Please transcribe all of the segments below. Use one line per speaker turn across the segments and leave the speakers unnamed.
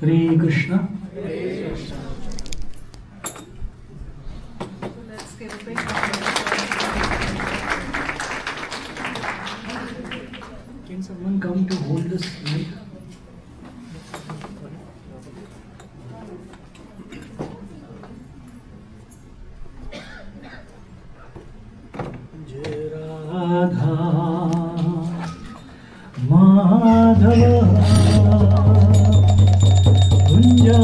Hare Krishna.
Let's give a big
Can someone come to hold this mic? Jai Radha Madhava Kunja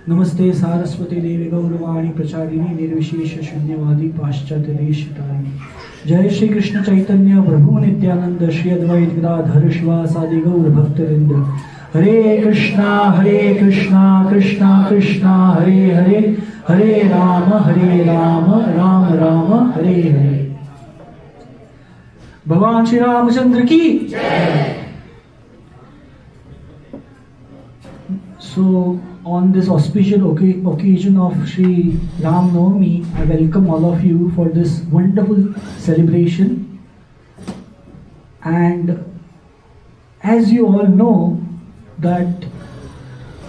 नमस्ते सारस्वती देवी गौरवाणी प्रचारिणी निर्विशेष शून्यवादी पाश्चात्य देश तारिणी जय श्री कृष्ण चैतन्य प्रभु नित्यानंद श्री अद्वैत गदाधर शिवासादि गौर भक्तवृंद हरे कृष्णा कृष्णा कृष्णा हरे हरे हरे राम राम राम हरे हरे। भगवान श्री रामचंद्र की जय। So on this auspicious occasion of Sri Ram Navami, I welcome all of you for this wonderful celebration. And as you all know that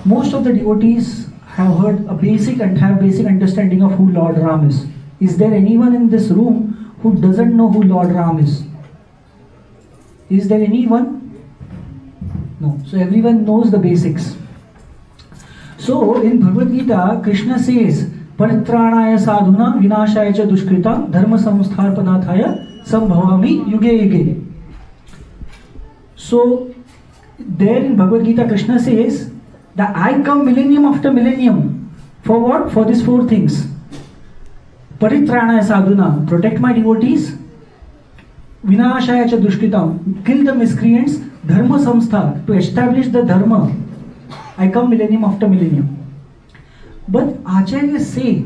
most of the devotees have heard a basic understanding of who Lord Ram is. Is there anyone in this room who doesn't know who Lord Ram is? Is there anyone? No. So everyone knows the basics. So in Bhagavad Gita, Krishna says, Paritranaya sadhuna vinashaya cha dushkrita dharma samstharpanathaya sambhavami yuge yuge. So there in Bhagavad Gita, Krishna says that I come millennium after millennium. For what? For these four things. Paritranaya sadhuna, protect my devotees. Vinashaya cha dushkritam, kill the miscreants. Dharma samstha, to establish the dharma. I come millennium after millennium. But Acharyas say,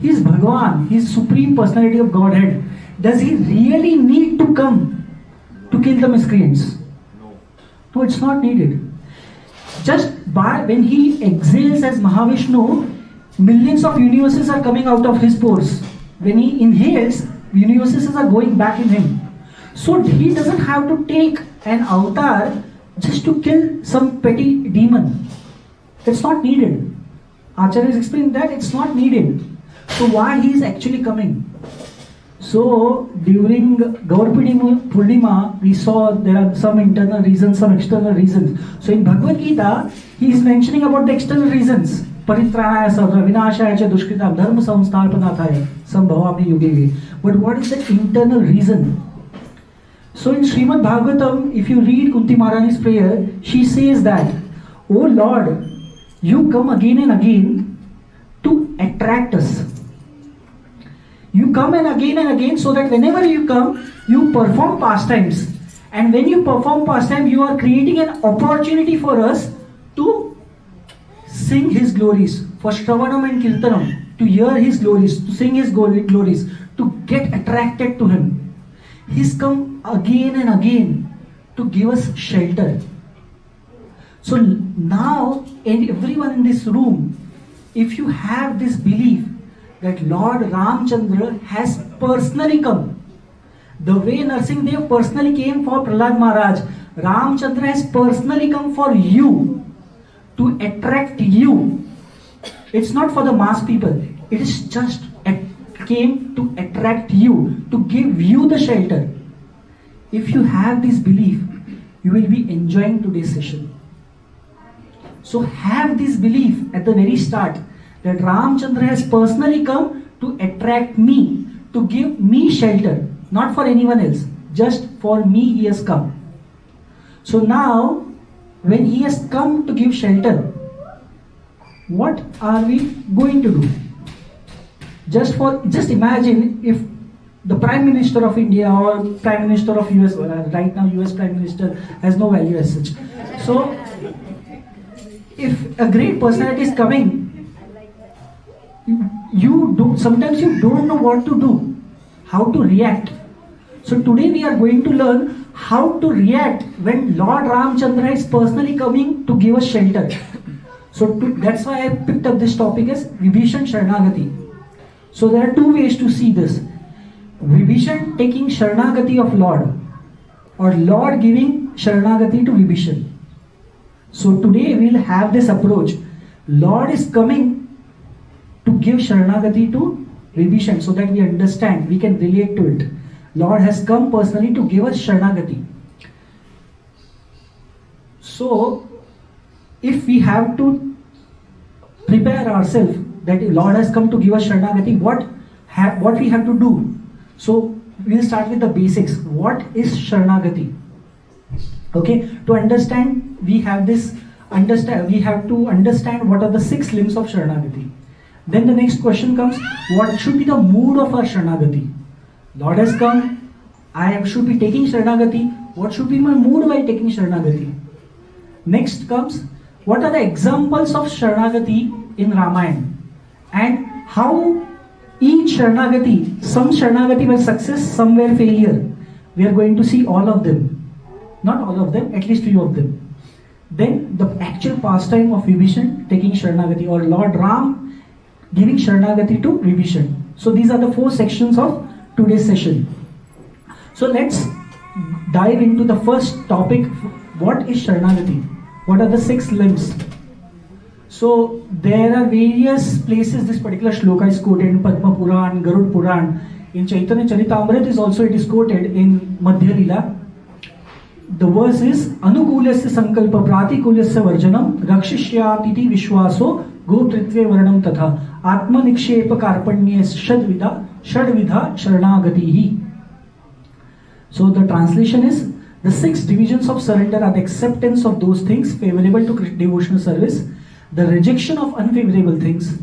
he is Bhagavan, he is Supreme Personality of Godhead. Does he really need to come to kill the miscreants? No, it's not needed. Just by when he exhales as Mahavishnu, millions of universes are coming out of his pores. When he inhales, universes are going back in him. So he doesn't have to take an avatar just to kill some petty demon. It's not needed. Acharya is explaining that it's not needed. So why he is actually coming? So during Gaur Purnima, we saw there are some internal reasons, some external reasons. So in Bhagavad Gita, he is mentioning about the external reasons. Paritranaya sadhana vinashaya cha dushkritam dharma samstharpanathaya sambhavami yuge yuge. But what is the internal reason? So in Srimad Bhagavatam, if you read Kunti Maharani's prayer, she says that, Oh Lord, you come again and again to attract us. You come and again so that whenever you come, you perform pastimes. And when you perform pastime, you are creating an opportunity for us to sing His glories, for Shravanam and Kirtanam, to hear His glories, to sing His glories, to get attracted to Him. He's come again and again to give us shelter. So now, and everyone in this room, if you have this belief that Lord Ramchandra has personally come, the way Narsingh Dev personally came for Prahlad Maharaj, Ramchandra has personally come for you, to attract you. It's not for the mass people. It is just came to attract you, to give you the shelter. If you have this belief, you will be enjoying today's session. So have this belief at the very start that Ramchandra has personally come to attract me, to give me shelter, not for anyone else, just for me he has come. So now, when he has come to give shelter, what are we going to do? Just imagine if the Prime Minister of India or Prime Minister of US, right now US Prime Minister has no value as such. So, if a great personality is coming, sometimes you don't know what to do, how to react. So today we are going to learn how to react when Lord Ramchandra is personally coming to give us shelter. So that's why I picked up this topic as Vibhishan Sharanagati. So there are two ways to see this. Vibhishan taking Sharanagati of Lord, or Lord giving Sharanagati to Vibhishan. So today we will have this approach. Lord is coming to give Sharanagati to Vibhishan so that we understand, we can relate to it. Lord has come personally to give us Sharanagati. So, if we have to prepare ourselves that Lord has come to give us Sharanagati, what we have to do? So, we'll start with the basics. What is Sharanagati? Okay, to understand, we have to understand what are the 6 limbs of Sharanagati. Then the next question comes, what should be the mood of our Sharanagati? Lord has come, I should be taking Sharanagati. What should be my mood while taking Sharanagati? Next comes, what are the examples of Sharanagati in Ramayana? And how each Sharanagati, some Sharanagati were success, some were failure. We are going to see all of them. Not all of them, at least few of them. Then the actual pastime of Vibhishan taking Sharanagati, or Lord Ram giving Sharanagati to Vibhishan. So these are the 4 sections of today's session. So let's dive into the first topic. What is Sharanagati? What are the 6 limbs? So there are various places this particular shloka is quoted in Padma Puran, Garud Puran. In Chaitanya Charitamrita it is quoted in Madhya Lila. The verse is Anukulyasya sankalpa pratikulyasya varjanam rakshishyatiti vishwaso gopritve varnam tatha atmanikshepa karpanyes shadvidha sharanagatihi. So the translation is, the 6 divisions of surrender are the acceptance of those things favorable to devotional service, the rejection of unfavorable things,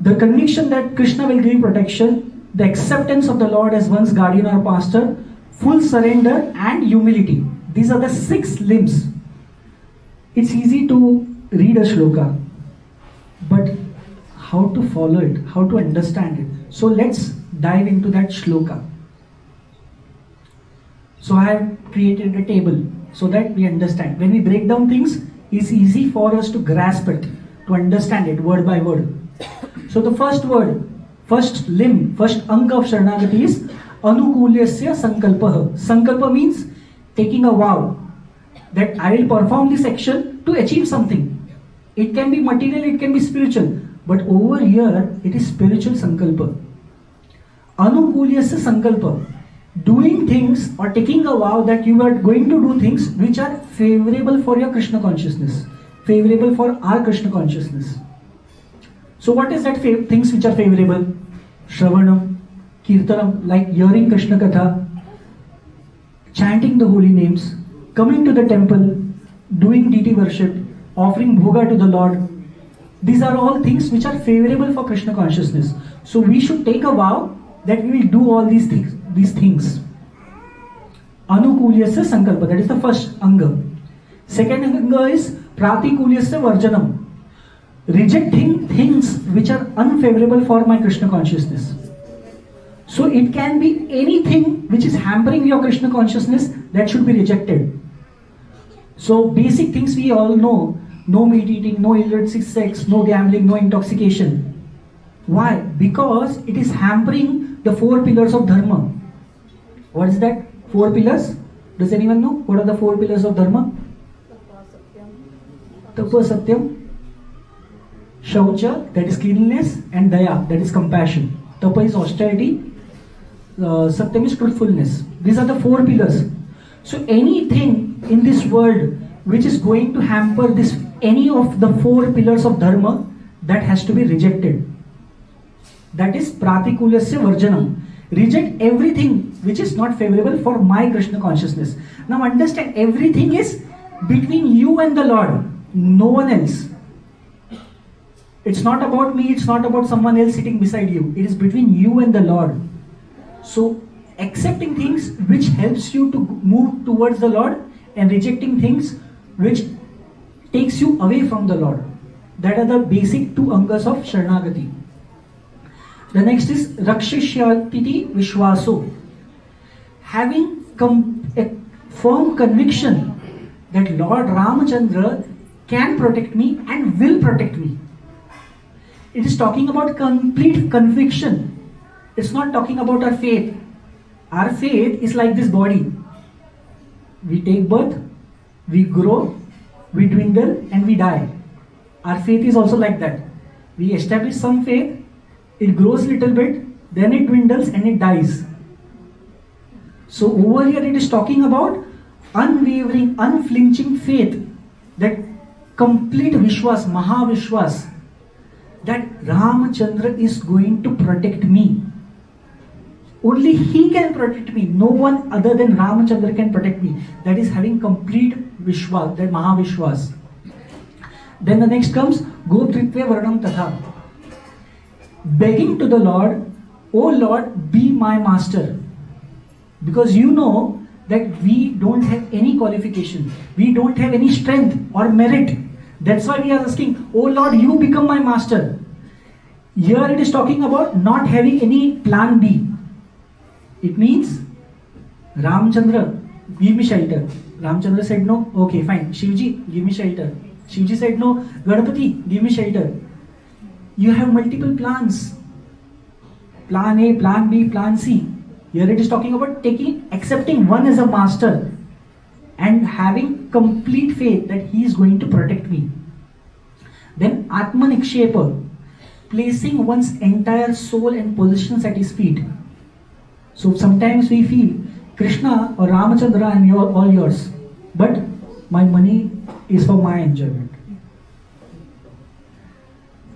the conviction that Krishna will give protection, the acceptance of the Lord as one's guardian or pastor, full surrender and humility. These are the 6 limbs. It's easy to read a shloka, but how to follow it, how to understand it. So let's dive into that shloka. So I have created a table so that we understand. When we break down things, it's easy for us to grasp it, to understand it word by word. So the first word, first limb, first anga of Sharanagati is Anukulyasya sankalpaha. Sankalpa means taking a vow that I will perform this action to achieve something. It can be material, it can be spiritual, but over here it is spiritual sankalpa. Anukulyasya sankalpa, doing things or taking a vow that you are going to do things which are favorable for your Krishna consciousness, favorable for our Krishna consciousness. So what is that things which are favorable? Shravanam, Kirtanam, like hearing Krishna Katha, chanting the holy names, coming to the temple, doing deity worship, offering bhoga to the Lord. These are all things which are favorable for Krishna consciousness. So we should take a vow that we will do all these things. Anukulyasya sankalpa, that is the first anga. Second anga is pratikulyasya varjanam, rejecting things which are unfavorable for my Krishna consciousness. So it can be anything which is hampering your Krishna consciousness, that should be rejected. So basic things we all know: no meat eating, no illicit sex, no gambling, no intoxication. Why? Because it is hampering the 4 pillars of dharma. What is that? 4 pillars? Does anyone know? What are the 4 pillars of dharma? Tapa satyam, shaucha, that is cleanliness, and daya, that is compassion. Tapa is austerity, satyam is truthfulness. These are the 4 pillars. So anything in this world which is going to hamper this, any of the 4 pillars of dharma, that has to be rejected. That is pratikulyasya varjanam. Reject everything which is not favorable for my Krishna consciousness. Now understand, everything is between you and the Lord, no one else. It's not about me, it's not about someone else sitting beside you. It is between you and the Lord. So accepting things which helps you to move towards the Lord, and rejecting things which takes you away from the Lord. That are the basic 2 angas of Sharanagati. The next is Rakshishyatiti Vishwaso, having a firm conviction that Lord Ramachandra can protect me and will protect me. It is talking about complete conviction. It's not talking about our faith. Our faith is like this body. We take birth, we grow, we dwindle, and we die. Our faith is also like that. We establish some faith, it grows a little bit, then it dwindles and it dies. So over here it is talking about unwavering, unflinching faith, that complete Vishwas, Mahavishwas, that Ramachandra is going to protect me. Only he can protect me. No one other than Ramachandra can protect me. That is having complete Vishwas, that Mahavishwas. Then the next comes Gopritve Varnam Tatha, begging to the Lord, "Oh Lord, be my master." Because you know that we don't have any qualification, we don't have any strength or merit. That's why we are asking, "Oh Lord, you become my master." Here it is talking about not having any plan B. It means, Ramchandra, give me shelter. Ramchandra said no, okay fine. Shivji, give me shelter. Shivji said no, Ganapati, give me shelter. You have multiple plans. Plan A, plan B, plan C. Here it is talking about accepting one as a master and having complete faith that he is going to protect me. Then Atmanikshepa, placing one's entire soul and possessions at his feet. So sometimes we feel, Krishna or Ramachandra, I am all yours. but my money is for my enjoyment.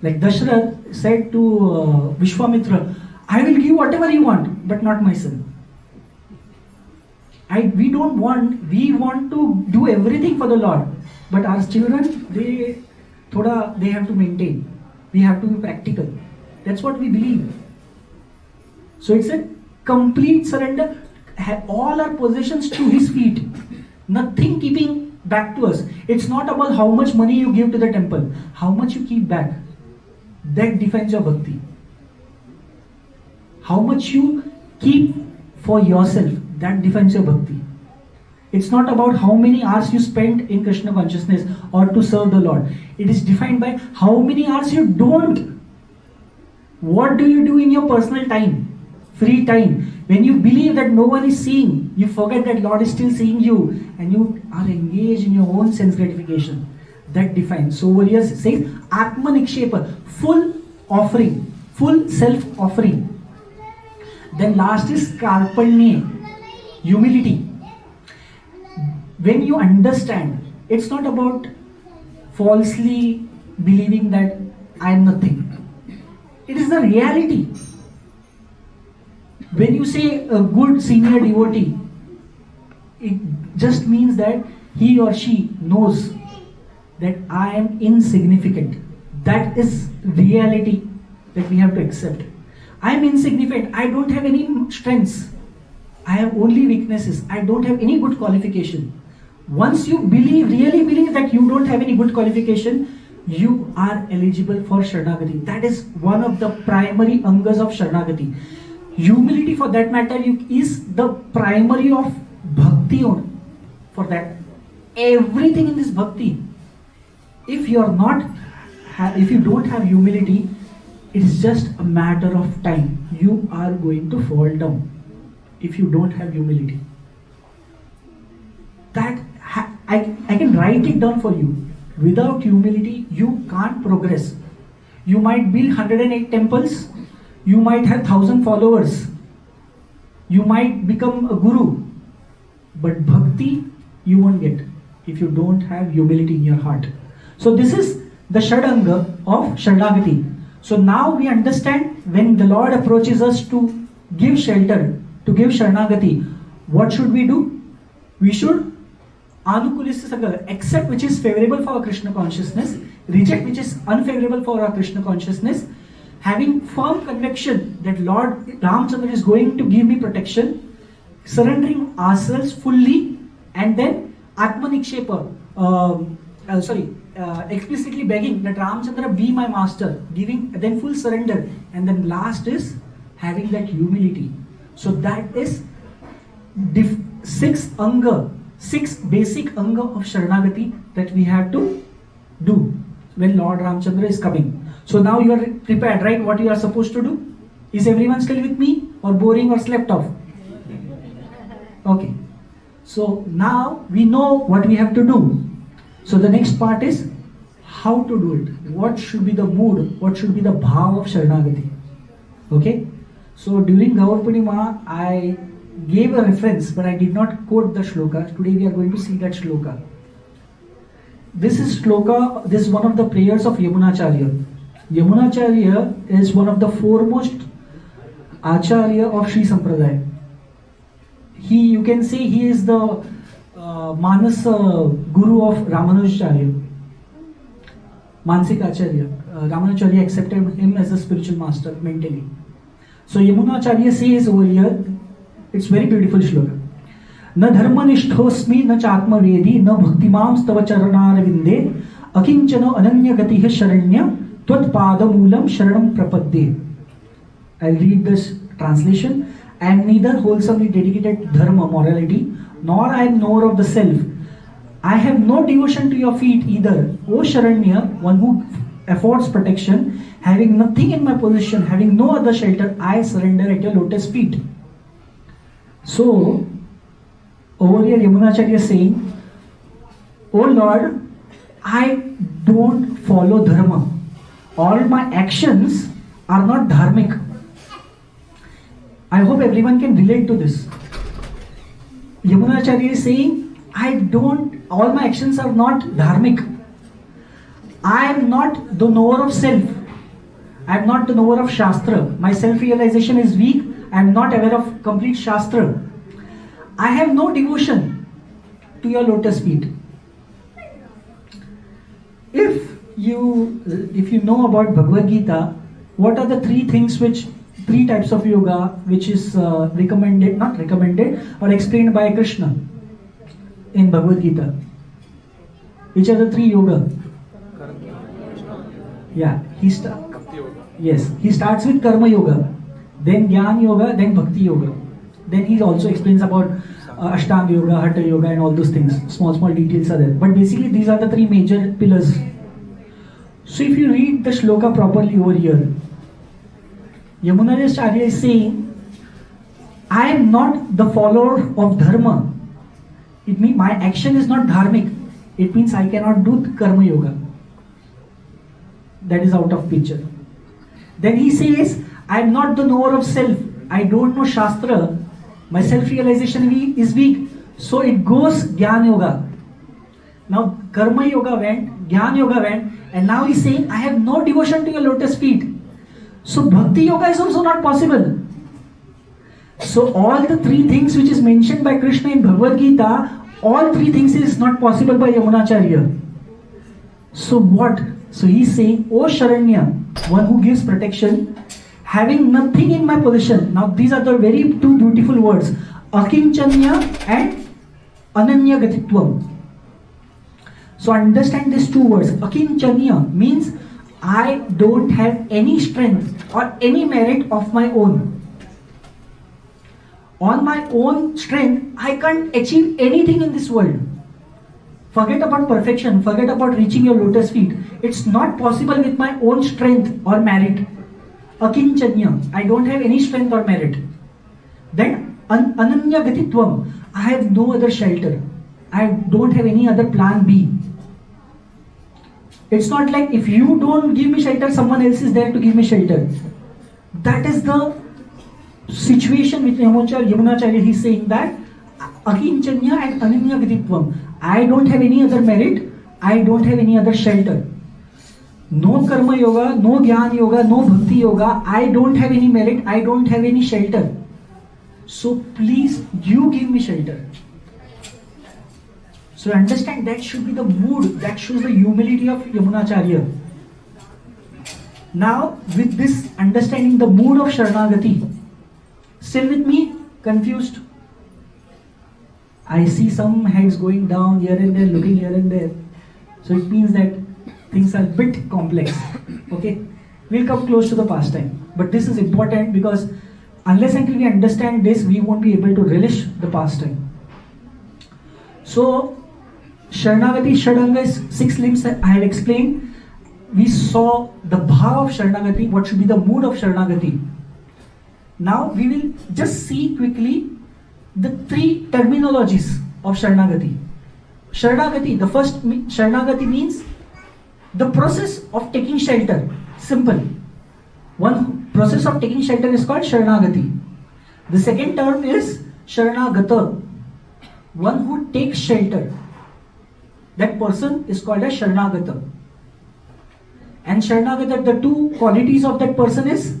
Like Dashrath said to Vishwamitra, I will give whatever you want, but not my son. We want to do everything for the Lord, but our children, they have to maintain. We have to be practical. That's what we believe. So it's a complete surrender. Have all our possessions to His feet. Nothing keeping back to us. It's not about how much money you give to the temple, how much you keep back. That defines your bhakti. How much you keep for yourself, that defines your bhakti. It's not about how many hours you spend in Krishna consciousness or to serve the Lord. It is defined by how many hours you don't. What do you do in your personal time? Free time. When you believe that no one is seeing, you forget that Lord is still seeing you and you are engaged in your own sense gratification. That defines. So over here says Atma Nikshepa, full offering, full self-offering. Then last is Karpanye, humility. When you understand, it's not about falsely believing that I am nothing. It is the reality. When you say a good senior devotee, it just means that he or she knows that I am insignificant. That is reality that we have to accept. I am insignificant. I don't have any strengths. I have only weaknesses. I don't have any good qualification. Once you really believe that you don't have any good qualification, you are eligible for Sharanagati. That is one of the primary angas of Sharanagati. Humility, for that matter, is the primary of bhakti for that. Everything in this bhakti. If you don't have humility, it is just a matter of time. You are going to fall down if you don't have humility. That I can write it down for you. Without humility, you can't progress. You might build 108 temples. You might have 1,000 followers. You might become a guru. But bhakti, you won't get if you don't have humility in your heart. So this is the Shadanga of Sharanagati. So now we understand when the Lord approaches us to give shelter, to give Sharanagati, what should we do? We should Anukulissauga, accept which is favorable for our Krishna consciousness, reject which is unfavorable for our Krishna consciousness, having firm conviction that Lord Ramchandra is going to give me protection, surrendering ourselves fully, and then Atma Nikshepa, explicitly begging that Ramchandra be my master, giving then full surrender, and then last is having that humility. So that is six basic anga of Sharanagati that we have to do when Lord Ramchandra is coming. So now you are prepared, right? What you are supposed to do? Is everyone still with me, or boring, or slept off? Okay. So now we know what we have to do. So the next part is how to do it. What should be the mood? What should be the bhav of Sharanagati? Okay. So during Gaur Purnima, I gave a reference, but I did not quote the shloka. Today we are going to see that shloka. This is one of the prayers of Yamunacharya. Yamunacharya is one of the foremost Acharya of Sri Sampradaya. You can say he is the Manas Guru of Ramanujacharya. Mansik Acharya. Ramanujacharya accepted him as a spiritual master mentally. So Yamunacharya says over here, it's very beautiful shloka. Na dharmanishthosmi na chatma vedi na bhaktimam stava charanarvinde akinchano ananya gatiha sharanya tvat padamulam sharanam prapadde. I'll read this translation. I am neither wholesomely dedicated to dharma, morality, nor I am knower of the self. I have no devotion to your feet either. O Sharanya, one who affords protection, having nothing in my possession, having no other shelter, I surrender at your lotus feet. So, over here Yamunacharya is saying, O Lord, I don't follow dharma. All my actions are not dharmic. I hope everyone can relate to this. Yamunacharya is saying, I don't all my actions are not dharmic. I am not the knower of self. I am not the knower of Shastra. My self-realization is weak. I am not aware of complete Shastra. I have no devotion to your lotus feet. If you know about Bhagavad Gita, what are the three types of yoga which is not recommended or explained by Krishna in Bhagavad Gita? Which are the three yoga? Yeah, he starts with Karma Yoga, then Jnana Yoga, then Bhakti Yoga. Then he also explains about Ashtanga Yoga, Hatha Yoga and all those things. Small details are there. But basically these are the three major pillars. So if you read the shloka properly over here, Yamunacharya is saying, I am not the follower of Dharma. It means my action is not dharmic. It means I cannot do Karma Yoga. That is out of picture. Then he says, I am not the knower of self. I don't know Shastra. My self-realization is weak. So it goes Jnana Yoga. Now Karma Yoga went, Jnana Yoga went, and now he's saying, I have no devotion to your lotus feet. So Bhakti Yoga is also not possible. So all the three things which is mentioned by Krishna in Bhagavad Gita, all three things is not possible by Yamunacharya. So what? So he's saying, O Sharanya, one who gives protection, having nothing in my possession. Now these are the very two beautiful words, Akinchanya and Ananya Gatitvam. So understand these two words. Akinchanya means I don't have any strength or any merit of my own. On my own strength, I can't achieve anything in this world. Forget about perfection, forget about reaching your lotus feet. It's not possible with my own strength or merit. Akinchanya, I don't have any strength or merit. Then Ananya Gatitvam, I have no other shelter. I don't have any other plan B. It's not like if you don't give me shelter, someone else is there to give me shelter. That is the situation with Yamunacharya. He's saying that Akinchanya and Ananya Gatitvam. I don't have any other merit. I don't have any other shelter. No Karma Yoga, no Jnana Yoga, no Bhakti Yoga. I don't have any merit. I don't have any shelter. So please, you give me shelter. So understand, that should be the mood. That shows the humility of Yamunacharya. Now, with this understanding the mood of Sharanagati, still with me? Confused? I see some heads going down here and there, looking here and there. So it means that things are a bit complex. Okay? We'll come close to the pastime. But this is important because unless until we understand this, we won't be able to relish the pastime. So, Sharanagati, Shadanga is 6 limbs I have explained. We saw the bhav of Sharanagati, what should be the mood of Sharanagati. Now we will just see quickly the 3 terminologies of Sharanagati. Sharanagati, the first Sharanagati means the process of taking shelter. Simple. One process of taking shelter is called Sharanagati. The second term is Sharanagata, one who takes shelter. That person is called as Sharanagata. And Sharanagata, the 2 qualities of that person is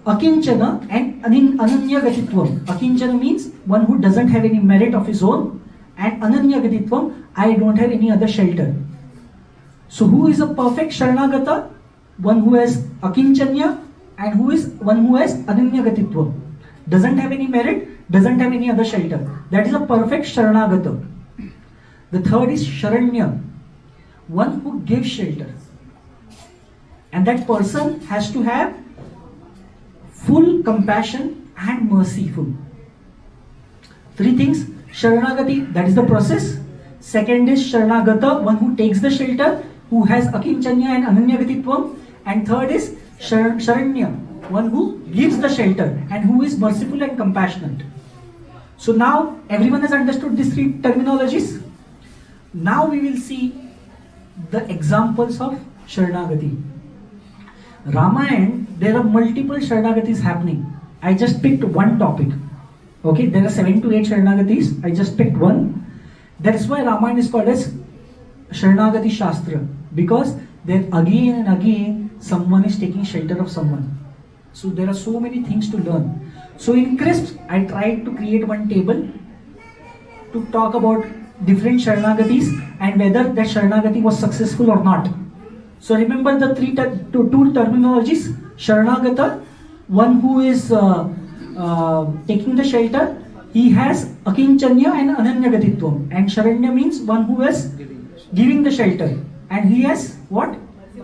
Akinchana and Ananya Gatitvam. Akinchana means one who doesn't have any merit of his own, and Ananya Gatitvam, I don't have any other shelter. So who is a perfect Sharanagata? One who has Akinchanya and one who has Ananya Gatitvam. Doesn't have any merit, doesn't have any other shelter. That is a perfect Sharanagata. The third is Sharanya, one who gives shelter. And that person has to have full compassion and merciful. 3 things. Sharanagati, that is the process. Second is Sharanagata, one who takes the shelter, who has Akinchanya and Ananya Gatitvam. And third is Sharanya, one who gives the shelter and who is merciful and compassionate. So now everyone has understood these 3 terminologies. Now we will see the examples of Sharanagati. Ramayana, there are multiple Sharanagatis happening. I just picked one topic. Okay, there are 7 to 8 Sharanagatis. I just picked one. That's why Ramayana is called as Sharanagati Shastra, because then again and again someone is taking shelter of someone. So there are so many things to learn. So in CRISP, I tried to create one table to talk about different Sharanagatis and whether that Sharanagati was successful or not. So remember the two terminologies. Sharanagata, one who is taking the shelter, he has akinchanya and ananyagatitvam. And Sharanya means one who is giving the shelter. And he has what?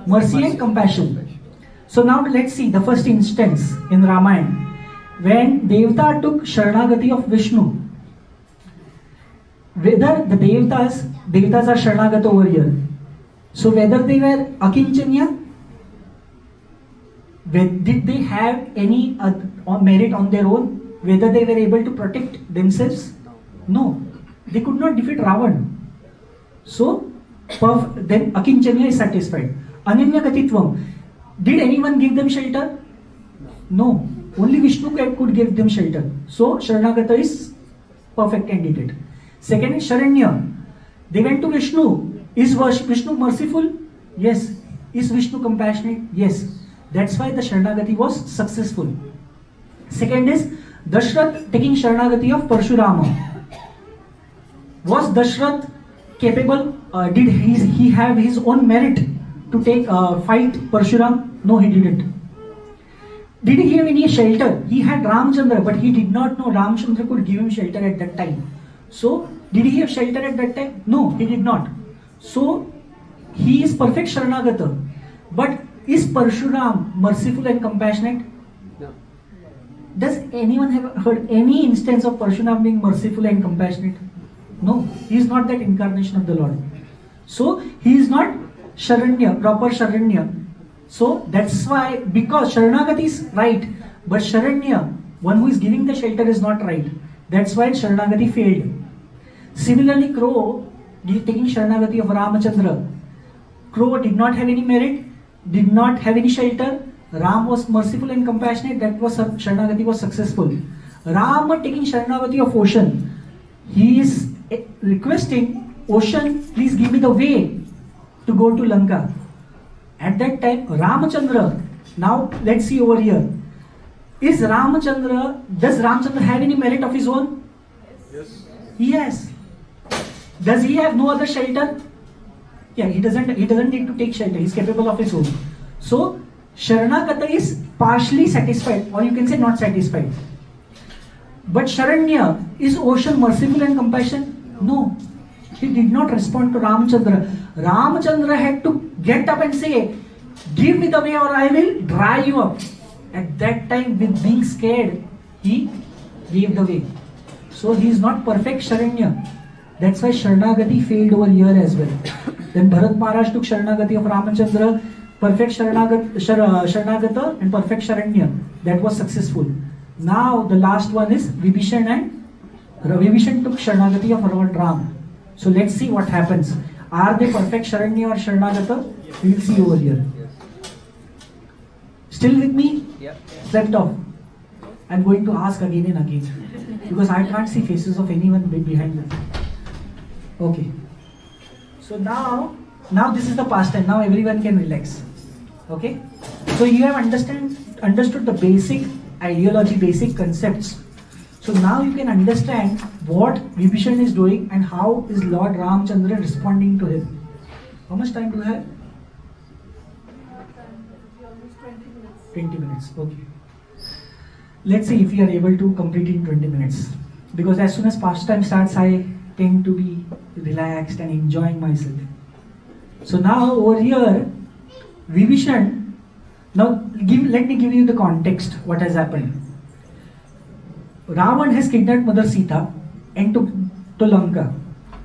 Mercy and compassion. So now let's see the first instance in Ramayana. When Devta took Sharanagati of Vishnu, whether the Devtas are Sharanagata over here. So whether they were akinchanya, did they have any merit on their own? Whether they were able to protect themselves? No. They could not defeat Ravan. So then akinchanya is satisfied. Ananyagatitvam. Did anyone give them shelter? No. Only Vishnu could give them shelter. So Sharanagata is perfect candidate. Second is Sharanya. They went to Vishnu. Is Vishnu merciful? Yes. Is Vishnu compassionate? Yes. That's why the Sharanagati was successful. Second is Dashrath taking Sharanagati of Parshurama. Was Dashrath capable? Did he have his own merit to take fight Parshuram? No, he didn't. Did he have any shelter? He had Ramchandra, but he did not know Ramchandra could give him shelter at that time. So, did he have shelter at that time? No, he did not. So, he is perfect Sharanagata. But is Parshuram merciful and compassionate? No. Does anyone have heard any instance of Parshuram being merciful and compassionate? No, he is not that incarnation of the Lord. So, he is not Sharanya, proper Sharanya. So, that's why, because Sharanagati is right, but Sharanya, one who is giving the shelter, is not right. That's why Sharanagati failed. Similarly, Crow taking Sharanagati of Ramachandra. Crow did not have any merit, did not have any shelter. Ram was merciful and compassionate. That was Sharanagati was successful. Ram taking Sharanagati of Ocean. He is requesting Ocean, please give me the way to go to Lanka. At that time, Ramachandra. Now let's see over here. Does Ramachandra have any merit of his own? Yes. Yes. Does he have no other shelter? Yeah, he doesn't need to take shelter. He is capable of his own. So Sharanagata is partially satisfied, or you can say not satisfied. But Sharanya, is Ocean merciful and compassion? No. He did not respond to Ramachandra. Ramachandra had to get up and say, give me the way or I will dry you up. At that time, with being scared, he gave the way. So he is not perfect Sharanya. That's why Sharanagati failed over here as well. Then Bharat Maharaj took Sharanagati of Ramachandra, perfect Sharanagata and perfect Sharanya. That was successful. Now the last one is Vibhishan, and Vibhishan took Sharanagati of Lord Ram. So let's see what happens. Are they perfect Sharanya or Sharanagata? We will see over here. Still with me? Yeah. Slept off. I'm going to ask again and again. Because I can't see faces of anyone behind them. Okay. So now this is the past time. Now everyone can relax. Okay? So you have understood the basic ideology, basic concepts. So now you can understand what Vibhishan is doing and how is Lord Ramchandra responding to him. How much time do you have? 20 minutes. Okay. Let's see if we are able to complete it in 20 minutes. Because as soon as pastime starts, I tend to be relaxed and enjoying myself. So now over here, Vibhishan, now let me give you the context, what has happened. Ravan has kidnapped Mother Sita and took to Lanka.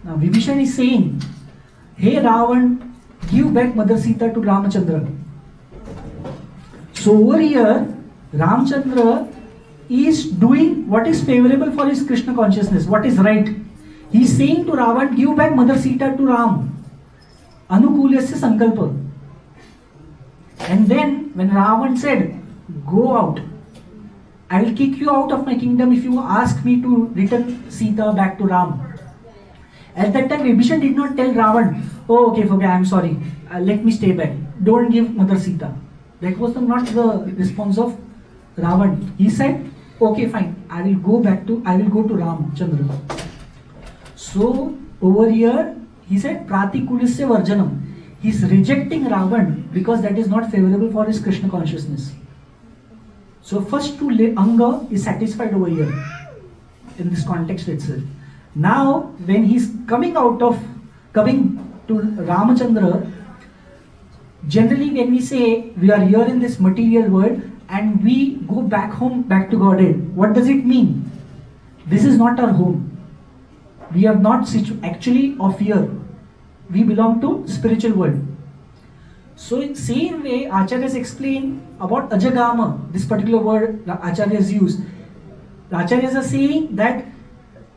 Now Vibhishan is saying, hey Ravan, give back Mother Sita to Ramachandra. So over here, Ramchandra is doing what is favorable for his Krishna consciousness, what is right. He is saying to Ravan, give back Mother Sita to Ram. Anukulyasya sankalpa. And then when Ravan said, go out, I will kick you out of my kingdom if you ask me to return Sita back to Ram. At that time, Vibhishan did not tell Ravan, oh, okay, I am sorry, let me stay back. Don't give Mother Sita. That was not the response of Ravan. He said, okay, fine, I will go to Ram Chandra. So, over here, he said, Pratikulisya Varjanam. He is rejecting Ravan because that is not favorable for his Krishna consciousness. So, first two anga is satisfied over here in this context itself. Now, when he is coming to Ramachandra, generally when we say we are here in this material world and we go back home, back to Godhead, what does it mean? This is not our home. We are not actually of here. We belong to spiritual world. So in same way, Acharyas explain about Ajagama, this particular word Acharyas use. The Acharyas are saying that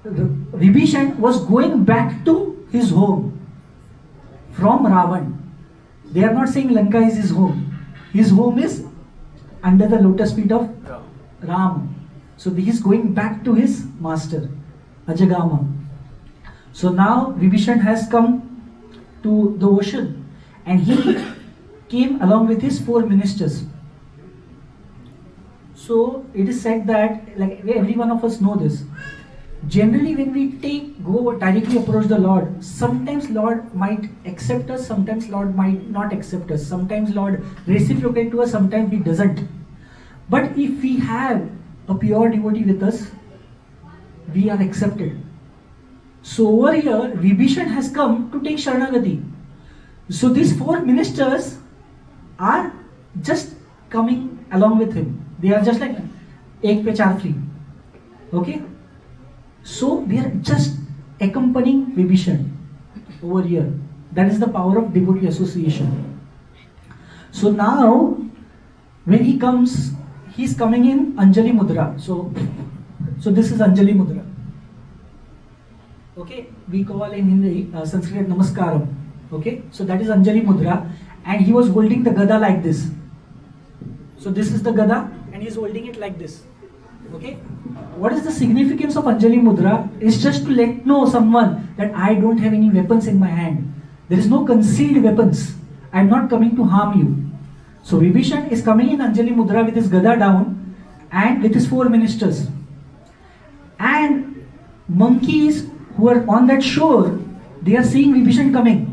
Vibhishan was going back to his home from Ravan. They are not saying Lanka is his home. His home is under the lotus feet of Ram. So he is going back to his master, Ajagama. So now Vibhishan has come to the ocean and he came along with his 4 ministers. So it is said that, like every one of us know this, generally when we go directly approach the Lord, sometimes Lord might accept us, sometimes Lord might not accept us, sometimes Lord reciprocate to us, sometimes He doesn't. But if we have a pure devotee with us, we are accepted. So over here, Vibhishan has come to take Sharanagati. So these 4 ministers are just coming along with him. They are just like ek pe char free. Okay? So they are just accompanying Vibhishan over here. That is the power of devotee association. So now, when he comes, he is coming in Anjali Mudra. So this is Anjali Mudra. Okay, we call in Hindi Sanskrit Namaskaram. Okay, so that is Anjali Mudra, and he was holding the Gada like this. So this is the Gada, and he is holding it like this. Okay, what is the significance of Anjali Mudra? It's just to let know someone that I don't have any weapons in my hand. There is no concealed weapons. I am not coming to harm you. So Vibhishan is coming in Anjali Mudra with his Gada down and with his 4 ministers. And monkeys who are on that shore, they are seeing Vibhishan coming.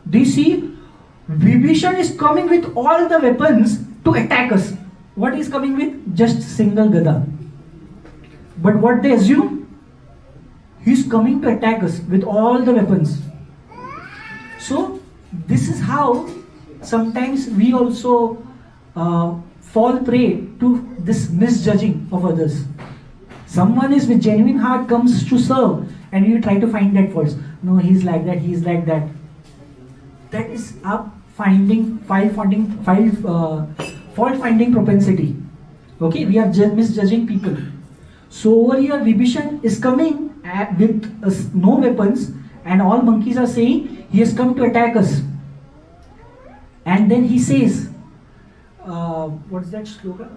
They see Vibhishan is coming with all the weapons to attack us. What is coming with? Just single Gada. But what they assume? He is coming to attack us with all the weapons. So this is how sometimes we also fall prey to this misjudging of others. Someone is with genuine heart comes to serve, and you try to find that faults. No, he's like that, he's like that. That is a fault finding propensity. Okay, we are misjudging people. So over here, Vibhishan is coming with no weapons, and all monkeys are saying he has come to attack us. And then he says, what's that shloka?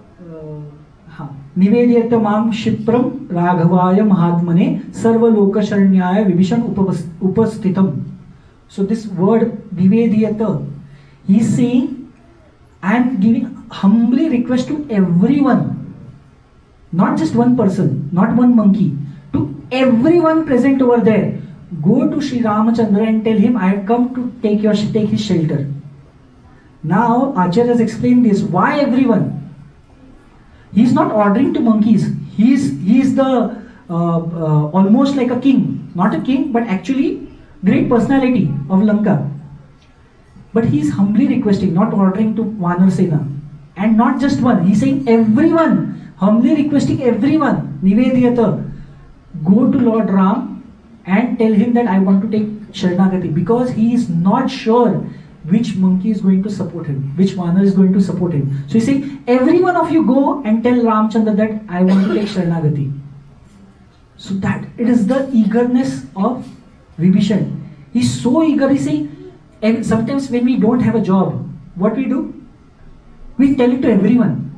Nivedyata mam shipram raghavaya mahatmane sarva loka sharanyaya Vibhishan upasthitam. So this word Nivedyata, he is saying, I am giving humbly request to everyone, not just one person, not one monkey, to everyone present over there. Go to Sri Ramachandra and tell him I have come to take his shelter. Now Acharya has explained this. Why everyone? He is not ordering to monkeys. He is the almost like a king, not a king, but actually great personality of Lanka. But he is humbly requesting, not ordering to Vanar Sena, and not just one. He is saying everyone, humbly requesting everyone. Nivedyata, go to Lord Ram and tell him that I want to take Sharanagati, because he is not sure which monkey is going to support him, which Vanar is going to support him. So he's saying, every one of you go and tell Ramchandra that I want to take Sharanagati. So that it is the eagerness of Vibhishan. He's so eager. He's saying, and sometimes when we don't have a job, what we do? We tell it to everyone.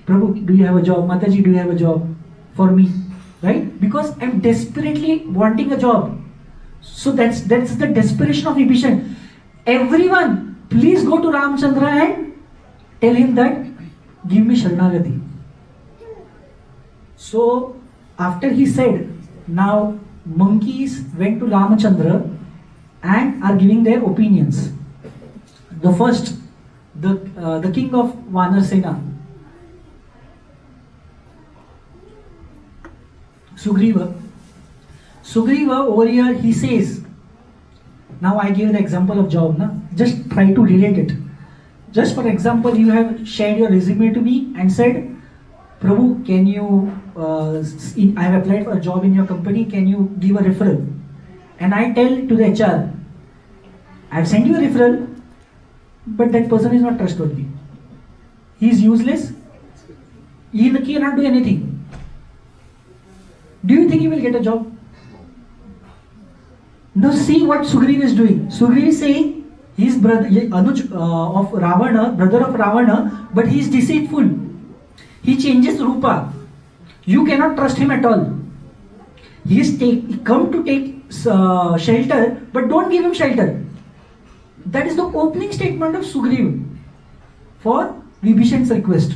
Prabhu, do you have a job? Mataji, do you have a job for me? Right? Because I'm desperately wanting a job. So that's the desperation of Vibhishan. Everyone, please go to Ramchandra and tell him that, give me Sharanagati. So after he said, now monkeys went to Ramchandra and are giving their opinions. The first, the king of Vanar Sena, Sugriva over here, he says, now I give the example of job, na? Just try to relate it. Just for example, you have shared your resume to me and said, Prabhu, can you, I have applied for a job in your company, can you give a referral? And I tell to the HR, I have sent you a referral, but that person is not trustworthy. He is useless. He cannot do anything. Do you think he will get a job? Now see what Sugriva is doing. Sugriva is saying he is brother of Ravana, brother of Ravana, but he is deceitful. He changes Rupa. You cannot trust him at all. He is come to take shelter, but don't give him shelter. That is the opening statement of Sugriva for Vibhishan's request.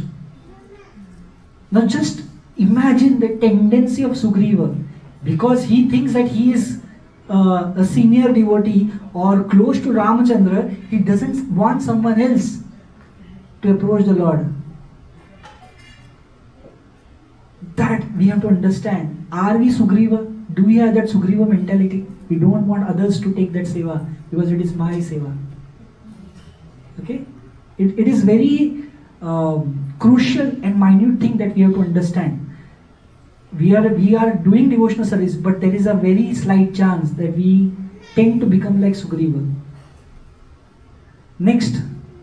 Now just imagine the tendency of Sugriva, because he thinks that he is a senior devotee or close to Ramachandra. He doesn't want someone else to approach the Lord. That we have to understand. Are we Sugriva? Do we have that Sugriva mentality? We don't want others to take that seva because it is my seva. Okay? It is very crucial and minute thing that we have to understand. We are doing devotional service, but there is a very slight chance that we tend to become like Sugriva. Next,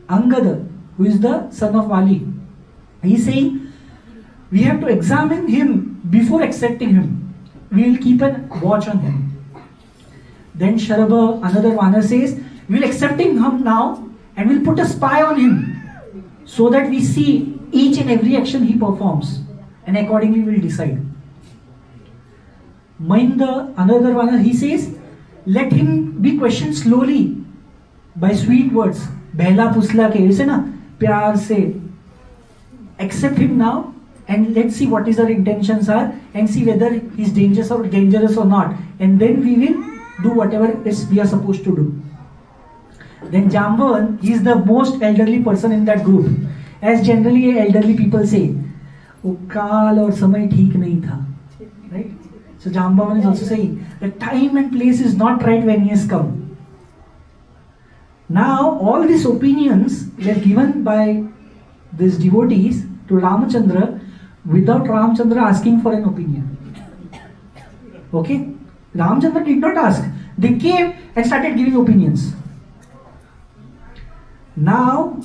Angada, who is the son of Vali. He is saying, we have to examine him before accepting him. We will keep a watch on him. Then Sharabha, another Vanar, says, we will accept him now and we will put a spy on him so that we see each and every action he performs, and accordingly we will decide. Mainda, another Vanar, he says, let him be questioned slowly by sweet words. Behla pusla ke, aise na, pyar se. Accept him now and let's see what his intentions are and see whether he's dangerous or not. And then we will do whatever we are supposed to do. Then Jamban, he is the most elderly person in that group. As generally elderly people say, "Oh, kaal aur samay theek nahi tha." Right? So Jamban is also saying, the time and place is not right when he has come. Now, all these opinions were given by these devotees to Ramachandra without Ramachandra asking for an opinion. Okay? Ramachandra did not ask. They came and started giving opinions. Now,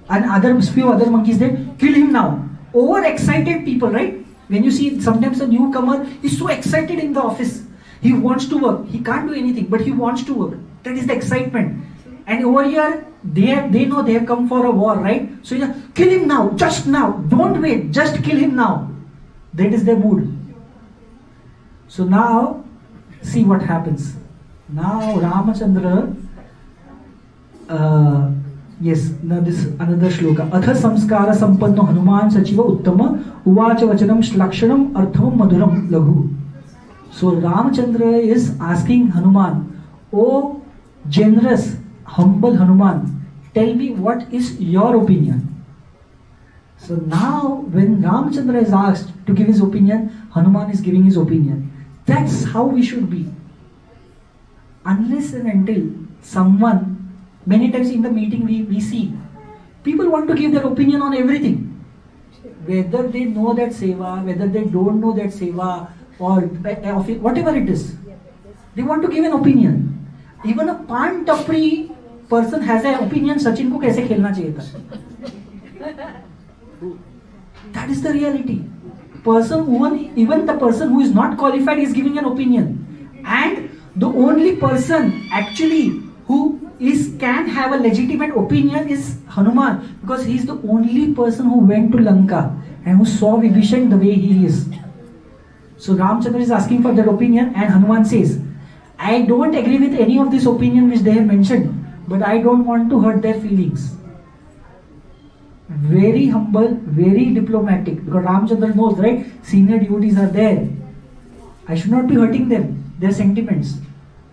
few other monkeys there, kill him now. Overexcited people, right? When you see sometimes a newcomer is so excited in the office. He wants to work. He can't do anything, but he wants to work. That is the excitement. And over here, they know they have come for a war, right? So you kill him now, just now. Don't wait, just kill him now. That is their mood. So now, see what happens. Now Ramachandra, yes, now this another shloka. Atha samskara sampanno Hanuman sachiva uttama uvacha vachanam shlakshanam artham madhuram laghu. So Ramachandra is asking Hanuman, oh generous, humble Hanuman, tell me what is your opinion. So now when Ramachandra is asked to give his opinion, Hanuman is giving his opinion. That's how we should be. Unless and until someone, many times in the meeting we see, people want to give their opinion on everything. Whether they know that seva, whether they don't know that seva, or whatever it is. They want to give an opinion. Even a pan tapri person has an opinion, Sachin ko kaise khelna chahiye tha. That is the reality. Even the person who is not qualified is giving an opinion. And the only person actually who can have a legitimate opinion is Hanuman, because he is the only person who went to Lanka and who saw Vibhishan the way he is. So Ramchandra is asking for that opinion, and Hanuman says, I don't agree with any of this opinion which they have mentioned, but I don't want to hurt their feelings. Very humble, very diplomatic, because Ramchandra knows, right? Senior devotees are there. I should not be hurting them, their sentiments.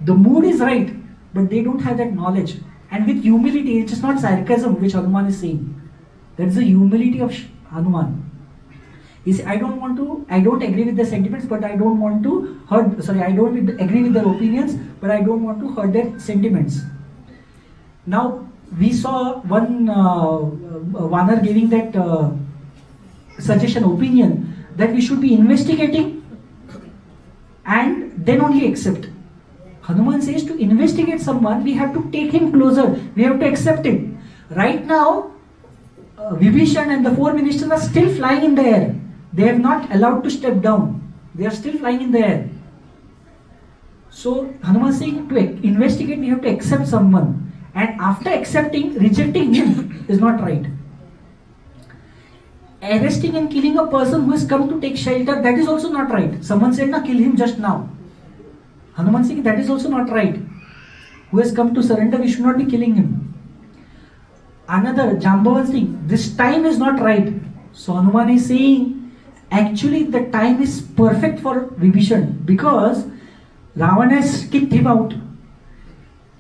The mood is right, but they don't have that knowledge. And with humility, it's just not sarcasm which Hanuman is saying. That's the humility of Hanuman. He says, I don't agree with their sentiments, but I don't want to I don't agree with their opinions, but I don't want to hurt their sentiments. Now, we saw one Vanar giving that suggestion, opinion, that we should be investigating and then only accept. Hanuman says to investigate someone, we have to take him closer, we have to accept it. Right now, Vibhishan and the four ministers are still flying in the air. They have not allowed to step down. They are still flying in the air. So Hanuman is saying to investigate, we have to accept someone. And after accepting, rejecting him is not right. Arresting and killing a person who has come to take shelter, that is also not right. Someone said, "Na, kill him just now." Hanuman saying that is also not right. Who has come to surrender, we should not be killing him. Another, Jambavan saying, this time is not right. So Hanuman is saying, actually the time is perfect for Vibhishan, because Ravana has kicked him out.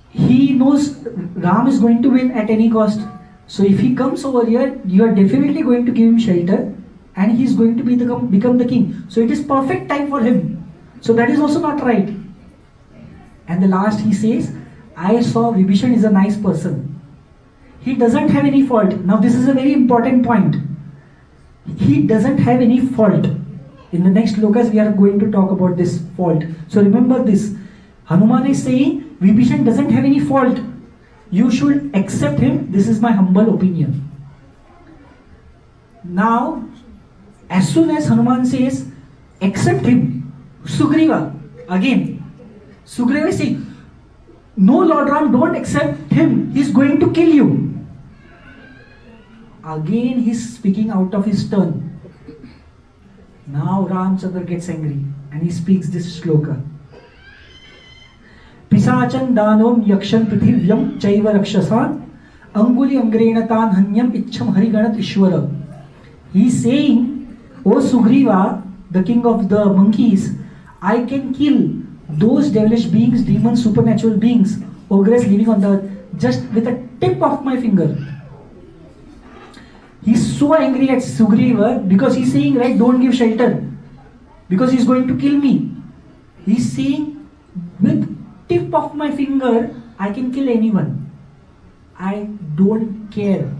He knows Ram is going to win at any cost. So if he comes over here, you are definitely going to give him shelter and he is going to become the king. So it is perfect time for him. So that is also not right. And the last he says, I saw Vibhishan is a nice person. He doesn't have any fault. Now this is a very important point. He doesn't have any fault. In the next slokas we are going to talk about this fault. So remember this. Hanuman is saying Vibhishan doesn't have any fault. You should accept him. This is my humble opinion. Now, as soon as Hanuman says, accept him, Sugriva, again, Sugriva is saying, no Lord Ram, don't accept him. He's going to kill you. Again, he's speaking out of his turn. Now Ramchandra gets angry and he speaks this shloka. Pisachan danom yakshan prithivyam chaiva rakshasan anguli angrenatan hanyam ichham hariganat ishwara. He is saying, O Sugriva, the king of the monkeys, I can kill those devilish beings, demons, supernatural beings, ogres living on the earth, just with a tip of my finger. He is so angry at Sugriva because he is saying, right, don't give shelter, because he is going to kill me. He is saying, with tip of my finger, I can kill anyone. I don't care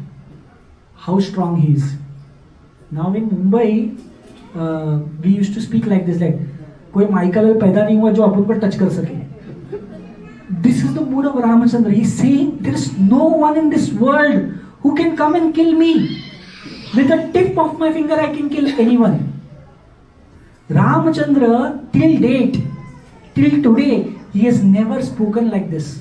how strong he is. Now in Mumbai, we used to speak like this, like, कोई Michael पैदा नहीं हुआ जो अपन पर touch कर सके. This is the mood of Ramachandra. He is saying, there is no one in this world who can come and kill me. With the tip of my finger, I can kill anyone. Ramachandra, till date, till today, he has never spoken like this.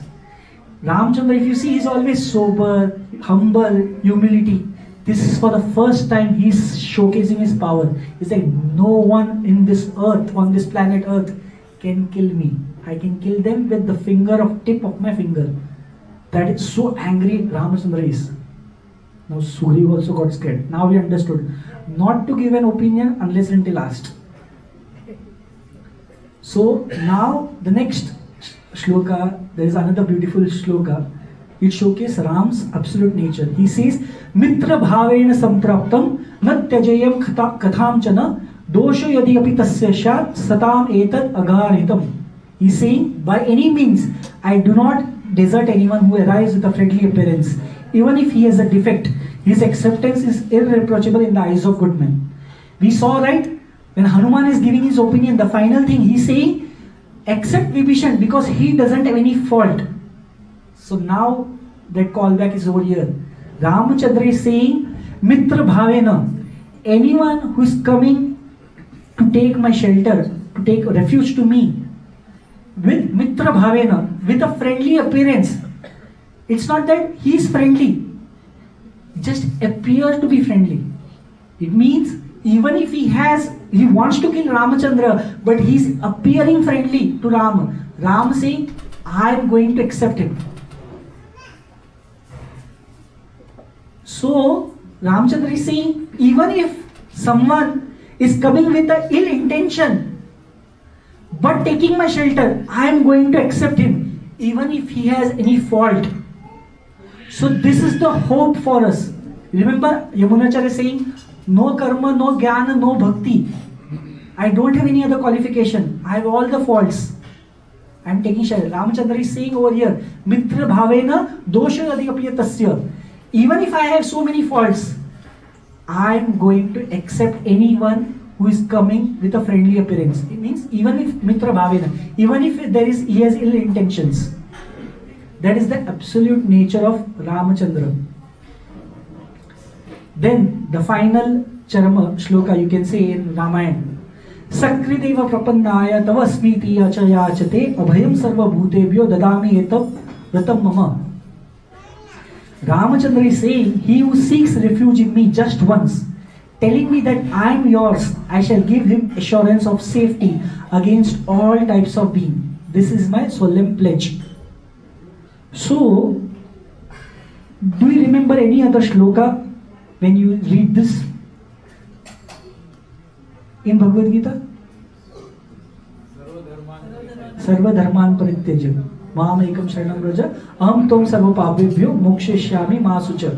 Ramchandra, if you see, he is always sober, humble, humility. This is for the first time he is showcasing his power. He is like, no one in this earth, on this planet earth, can kill me. I can kill them with the tip of my finger. That is so angry Ramachandra is. Now Sugriva also got scared. Now we understood. Not to give an opinion unless until asked. So now the next shloka, there is another beautiful shloka. It showcases Ram's absolute nature. He says, Mitra bhavena sampraptam natyajayam katham chana dosha yadi api tasya shat satam etad agarhitam. He is saying, by any means, I do not desert anyone who arrives with a friendly appearance. Even if he has a defect, his acceptance is irreproachable in the eyes of good men. We saw, right, when Hanuman is giving his opinion, the final thing he is saying, accept Vibhishan because he doesn't have any fault. So now that callback is over here. Ramachandra is saying, Mitra bhavena, anyone who is coming to take my shelter, to take refuge to me, with Mitra bhavena, with a friendly appearance. It's not that he is friendly, just appears to be friendly. It means even if he wants to kill Ramachandra, but he is appearing friendly to Rama. Ram saying, I am going to accept him. So Ramchandra is saying, even if someone is coming with an ill intention, but taking my shelter, I am going to accept him, even if he has any fault. So this is the hope for us. Remember, Yamunacharya is saying, no karma, no jnana, no bhakti. I don't have any other qualification. I have all the faults. I am taking shelter. Ramchandra is saying over here, mitra bhavena dosha adhikapiyatasya. Even if I have so many faults, I am going to accept anyone who is coming with a friendly appearance. It means even if mitra bhavena, even if he has ill intentions. That is the absolute nature of Ramachandra. Then the final charama shloka you can say in Ramayana. Sakrideva prapannaya tava smiti achayachate abhayam sarva bhutebhyo dadami etam vratam mama. Ramachandra is saying, he who seeks refuge in me just once, telling me that I am yours, I shall give him assurance of safety against all types of being. This is my solemn pledge. So, do you remember any other shloka when you read this in Bhagavad Gita? Sarva dharman parityajya Mam ekam sharanam vraja aham tvam sarva papebhyo mokshayashyami ma sucha.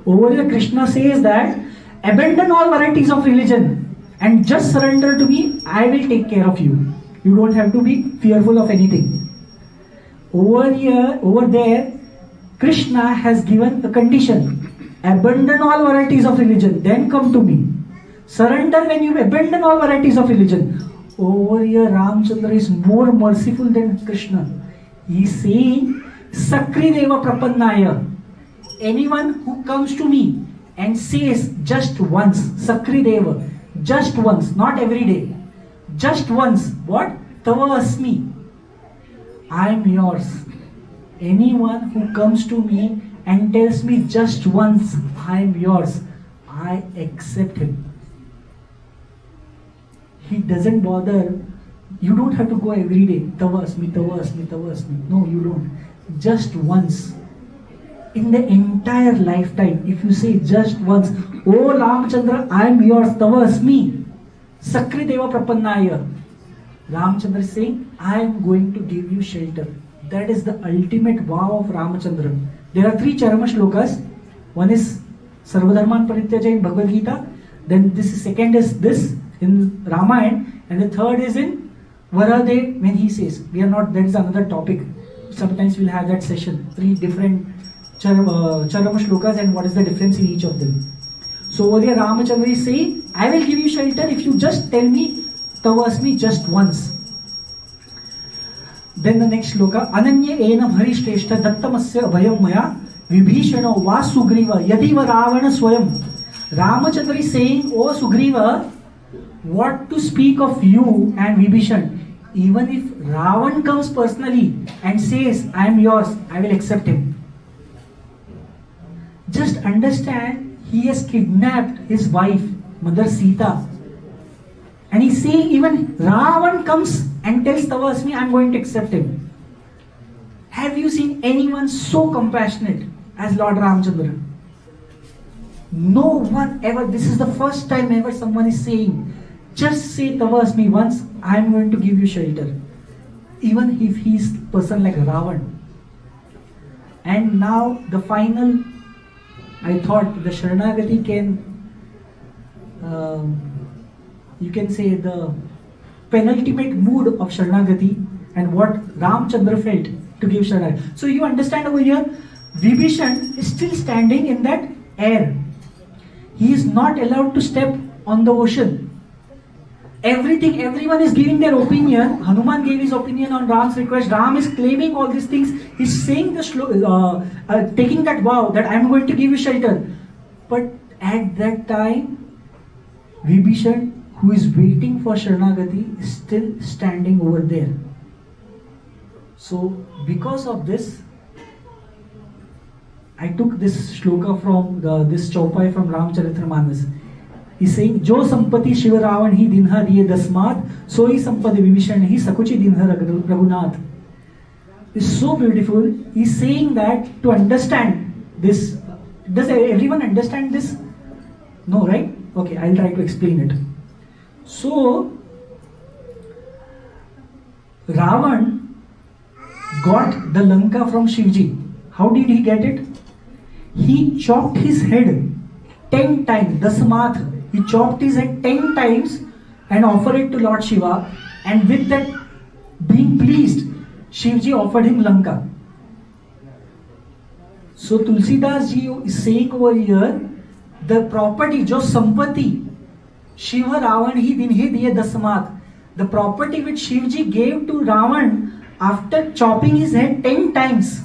Over here Krishna says that abandon all varieties of religion and just surrender to me. I will take care of you. You don't have to be fearful of anything. Over there, Krishna has given a condition. Abandon all varieties of religion, then come to me. Surrender when you abandon all varieties of religion. Over here, Ramchandra is more merciful than Krishna. He is saying, Sakrideva prapannaya. Anyone who comes to me and says just once, Sakrideva, just once, not every day, just once, what? Tava asmi. I am yours. Anyone who comes to me and tells me just once, I am yours, I accept him. He doesn't bother. You don't have to go every day. Tava asmi, tava asmi, tava asmi. No, you don't. Just once. In the entire lifetime, if you say just once, Oh Ramchandra, I am yours, tava asmi, Sakrideva prapannaya. Ramchandra is saying, I am going to give you shelter. That is the ultimate vow of Ramachandra. There are 3 charama shlokas. One is Sarvadharman Parityaja in Bhagavad Gita. Then second is this in Ramayana. And the third is in Varade when he says, that is another topic. Sometimes we'll have that session. 3 different charama shlokas and what is the difference in each of them. So over here Ramachandra is saying, I will give you shelter if you just tell me Tavasmi just once. Then the next shloka, Ananya enam harishteshta dattamasya abhayam maya vibhishano va sugriva yadiva ravana swayam. Ramachandra is saying, Oh Sugriva, what to speak of you and Vibhishan? Even if Ravan comes personally and says, I am yours, I will accept him. Just understand, he has kidnapped his wife, Mother Sita. And he's saying, even Ravan comes and tells Tavasmi, I am going to accept him. Have you seen anyone so compassionate as Lord Ramchandra? No one ever. This is the first time ever someone is saying, just say Tavasmi once, I am going to give you shelter. Even if he is a person like Ravan. And now the final, I thought the Sharanagati can, you can say the penultimate mood of Sharanagati and what Ramchandra felt to give Sharanagati. So you understand over here, Vibhishan is still standing in that air. He is not allowed to step on the ocean. Everyone is giving their opinion. Hanuman gave his opinion on Ram's request. Ram is claiming all these things. He's saying taking that vow that I am going to give you shelter. But at that time, Vibhishan, who is waiting for Sharanagati, is still standing over there. So because of this, I took this shloka from this chaupai from Ramcharitramanas. He's saying, Jo sampati Shiva Ravan hi dinha diye dasmat, soi sampati Vibhishan hi sakuchi dinha Raghunath. is so beautiful. He's saying that to understand this, does everyone understand this? No, right? Okay, I'll try to explain it. So, Ravan got the Lanka from Shivji. How did he get it? He chopped his head 10 times, the Samath. He chopped his head 10 times and offered it to Lord Shiva, and with that being pleased, Shivji offered him Lanka. So Tulsidas ji is saying over here, the property, jo sampati, Shiva Ravan hi dinhe diye dasamath. The property which Shivji gave to Ravan after chopping his head 10 times.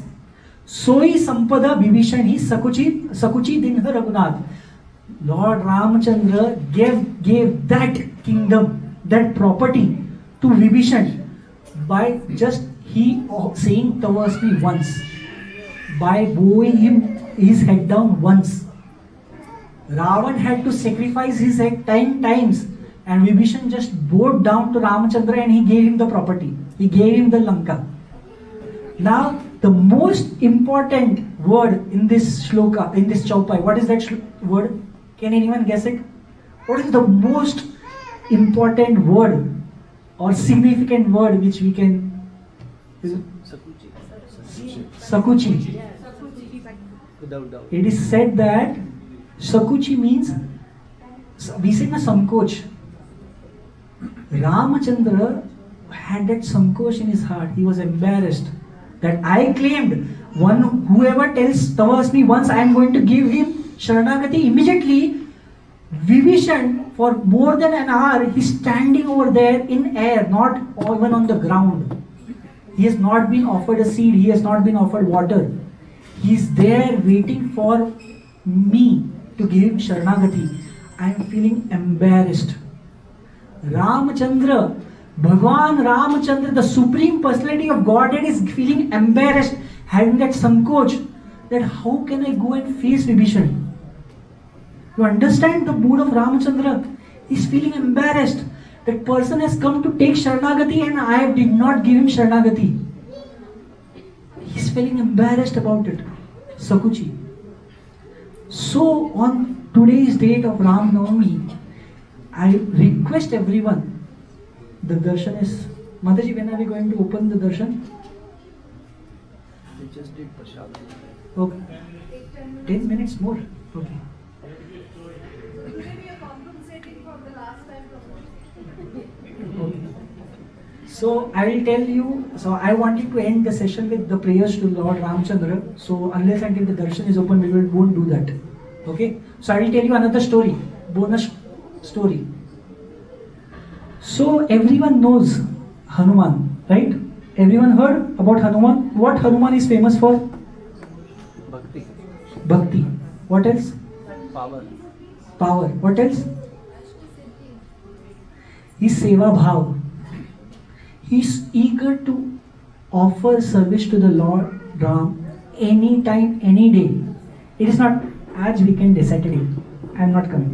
Soi sampada vibhishan hi sakuchi dinha Raghunath. Lord Ramachandra gave that kingdom, that property to Vibhishan by just he saying towards me once, by bowing his head down once. Ravan had to sacrifice his head 10 times, and Vibhishan just bowed down to Ramachandra and he gave him the property. He gave him the Lanka. Now, the most important word in this shloka, in this chaupai, what is that word? Can anyone guess it? What is the most important word or significant word which we can... Sakuchi.
Without doubt.
It is said that Sakuchi means, we say na Sankoch. Ramachandra had that Sankoch in his heart. He was embarrassed that I claimed whoever tells towards me once, I am going to give him Sharanagati. Immediately, Vibhishan, for more than an hour, he's standing over there in air, not even on the ground. He has not been offered a seed, he has not been offered water. He's there waiting for me to give him Sharanagati. I am feeling embarrassed. Ramachandra, Bhagwan Ramachandra, the Supreme Personality of Godhead, is feeling embarrassed, having that sankoch, that how can I go and face Vibhishan? You understand the mood of Ramachandra? He's feeling embarrassed. That person has come to take Sharanagati and I did not give him Sharanagati. He's feeling embarrassed about it. Sakuchi. So on today's date of Rama Navami, I request everyone, the darshan is... Mataji, when are we going to open the darshan?
We just did Prashad.
Okay. 10 minutes more. Okay. Okay. So I will tell you, so I wanted to end the session with the prayers to Lord Ramachandra. So unless until the darshan is open, we won't do that. Okay. So I will tell you another story, bonus story. So everyone knows Hanuman, right? Everyone heard about Hanuman? What Hanuman is famous for?
Bhakti.
Bhakti. What else?
Power.
Power. What else? His seva bhav. He is eager to offer service to the Lord Ram anytime, any day. It is not, आज weekend is Saturday, I am not coming.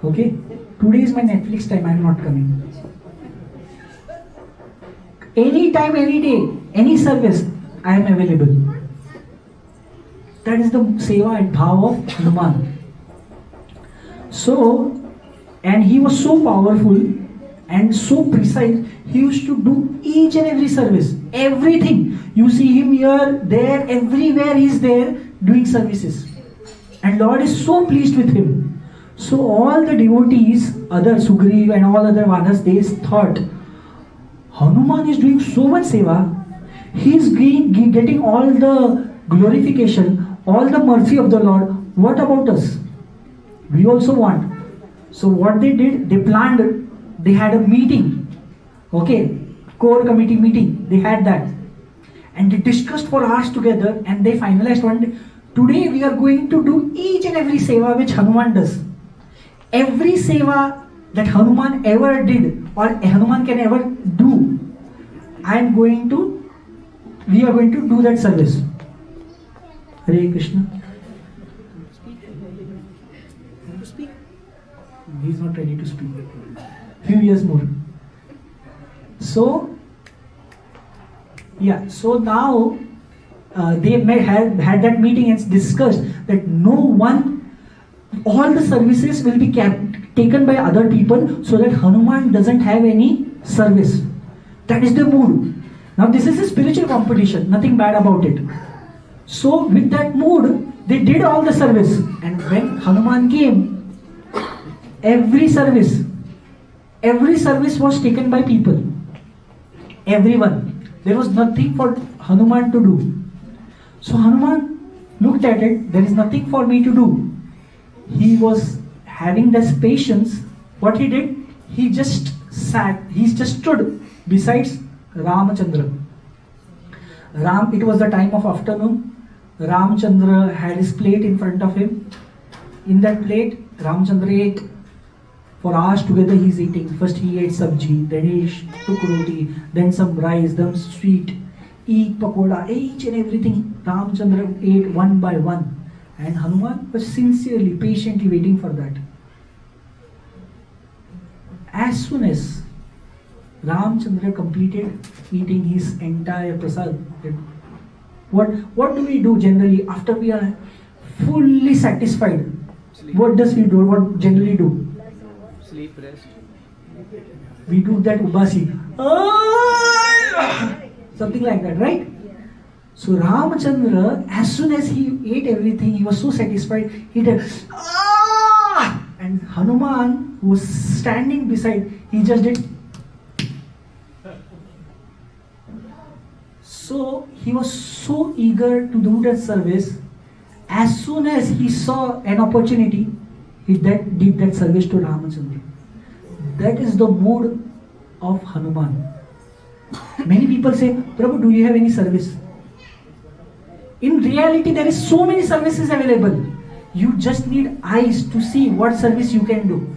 Okay? Today is my Netflix time, I am not coming. Anytime, any day, any service, I am available. That is the seva and bhav of Hanuman. So, and he was so powerful and so precise, he used to do each and every service, everything. You see him here, there, everywhere he is there doing services. And Lord is so pleased with him. So all the devotees, other Sugriv and all other Vanas, they thought, Hanuman is doing so much seva, he is getting all the glorification, all the mercy of the Lord. What about us? We also want. So what they did, they planned, they had a meeting, okay, core committee meeting, they had that. And they discussed for hours together and they finalized one day, today we are going to do each and every seva which Hanuman does. Every seva that Hanuman ever did or Hanuman can ever do, we are going to do that service. Hare Krishna. He is not ready to speak. Few years more. So, Yeah, so now they had that meeting and discussed that no one, all the services will be taken by other people so that Hanuman doesn't have any service. That is the mood. Now this is a spiritual competition, nothing bad about it. So with that mood, they did all the service, and when Hanuman came, every service was taken by people. Everyone. There was nothing for Hanuman to do. So Hanuman looked at it, there is nothing for me to do. He was having this patience. What he did, he just stood besides Ramachandra. It was the time of afternoon. Ramchandra had his plate in front of him. In that plate, Ramchandra ate. For hours together he is eating. First he ate sabji, then he took roti, then some rice, then sweet, pakoda, each and everything Ramchandra ate one by one. And Hanuman was sincerely, patiently waiting for that. As soon as Ramchandra completed eating his entire prasad, what do we do generally after we are fully satisfied?
Sleep.
What does we do? What generally do?
Sleep, rest.
We do that ubasi. Something like that, right? So Ramachandra, as soon as he ate everything, he was so satisfied, he did and Hanuman, who was standing beside, he just did. So he was so eager to do that service. As soon as he saw an opportunity, he did that service to Ramachandra. That is the mood of Hanuman. Many people say, Prabhu, do you have any service? In reality, there is so many services available. You just need eyes to see what service you can do.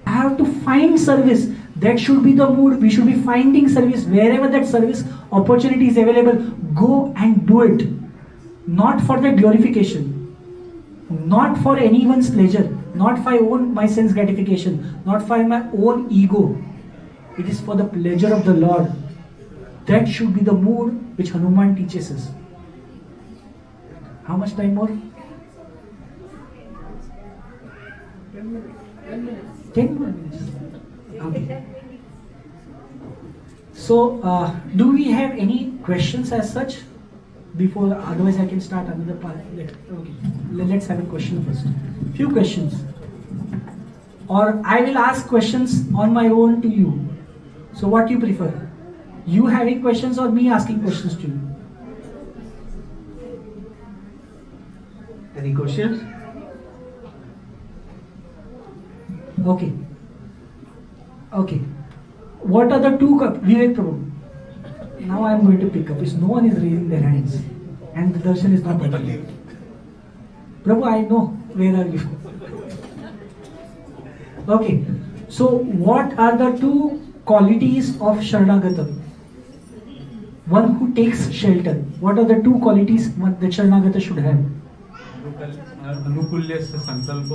I have to find service. That should be the mood. We should be finding service. Wherever that service opportunity is available, go and do it. Not for the glorification. Not for anyone's pleasure. Not for my sense gratification. Not for my own ego. It is for the pleasure of the Lord. That should be the mood which Hanuman teaches us. How much time more? 10 more minutes. Okay. So, do we have any questions as such? Before, otherwise I can start another part. Okay. Let's have a question first. Few questions. Or I will ask questions on my own to you. So what do you prefer? You having questions or me asking questions to you?
Any questions?
Okay. Okay. What are the two Vivek Prabhu? Now I am going to pick up. If no one is raising their hands and the darshan is not happening. Prabhu, I know. Where are you? Okay. So what are the two qualities of Sharanagata? One who takes shelter. What are the two qualities that Sharanagata should have?
अनुकूल्यस्य संकल्प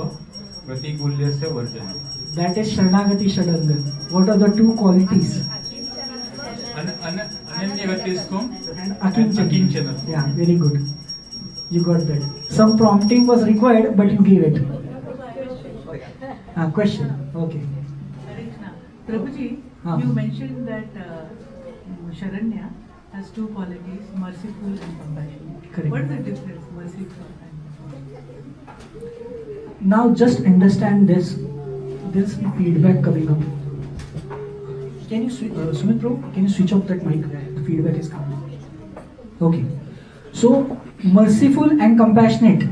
प्रतिकूल्यस्य वर्जन.
That is Sharanagati Shadanga. What are the two qualities?
अनन्यगतिस्त्वं
And Akinchana. Yeah, very good. You got that. Some prompting was required, but you gave it. Question. Okay.
Prabhuji,
Ah.
you mentioned that Sharanya has two qualities, merciful and compassionate.
Correct.
What is the difference, merciful and
Now just understand this. There's feedback coming up. Can you Sumit bro? Can you switch off that mic? The feedback is coming. Okay. So merciful and compassionate.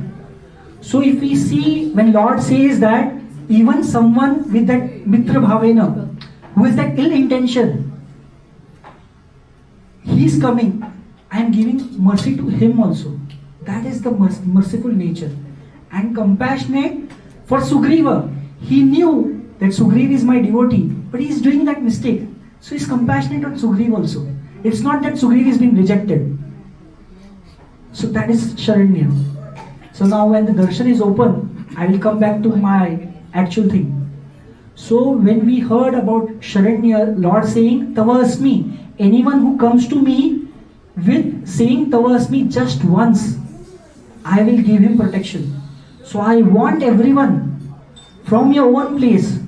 So if we see when Lord says that even someone with that mitra bhavena, who has that ill intention, he is coming. I am giving mercy to him also. That is the merciful nature. And compassionate for Sugriva. He knew that Sugriva is my devotee, but he is doing that mistake. So he is compassionate on Sugriva also. It's not that Sugriva is being rejected. So that is Sharanya. So now when the darshan is open, I will come back to my actual thing. So when we heard about Sharanya, Lord saying, Tava asmi, anyone who comes to me with saying Tavasmi just once, I will give him protection. So I want everyone from your own place,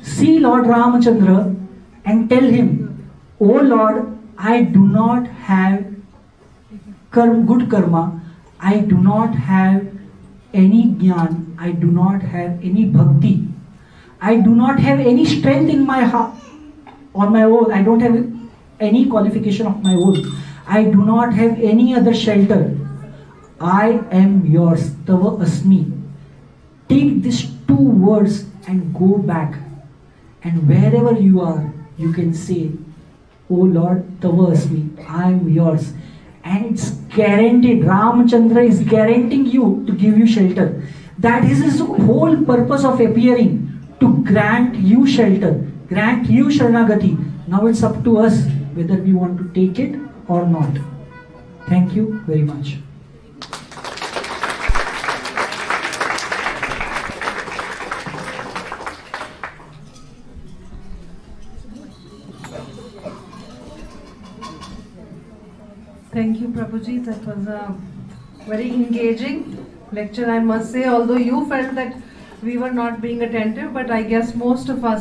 see Lord Ramachandra and tell him, "Oh Lord, I do not have good karma, I do not have any jnana, I do not have any bhakti, I do not have any strength in my heart on my own, I don't have any qualification of my own, I do not have any other shelter. I am yours, Tava Asmi." Take these two words and go back, and wherever you are, you can say, "Oh Lord, Tava Asmi, I am yours." And it's guaranteed. Ramachandra is guaranteeing you to give you shelter. That is his whole purpose of appearing, to grant you shelter, grant you Sharanagati. Now it's up to us whether we want to take it or not. Thank you very much.
Thank you, Prabhuji. That was a very engaging lecture, I must say. Although you felt that we were not being attentive, but I guess most of us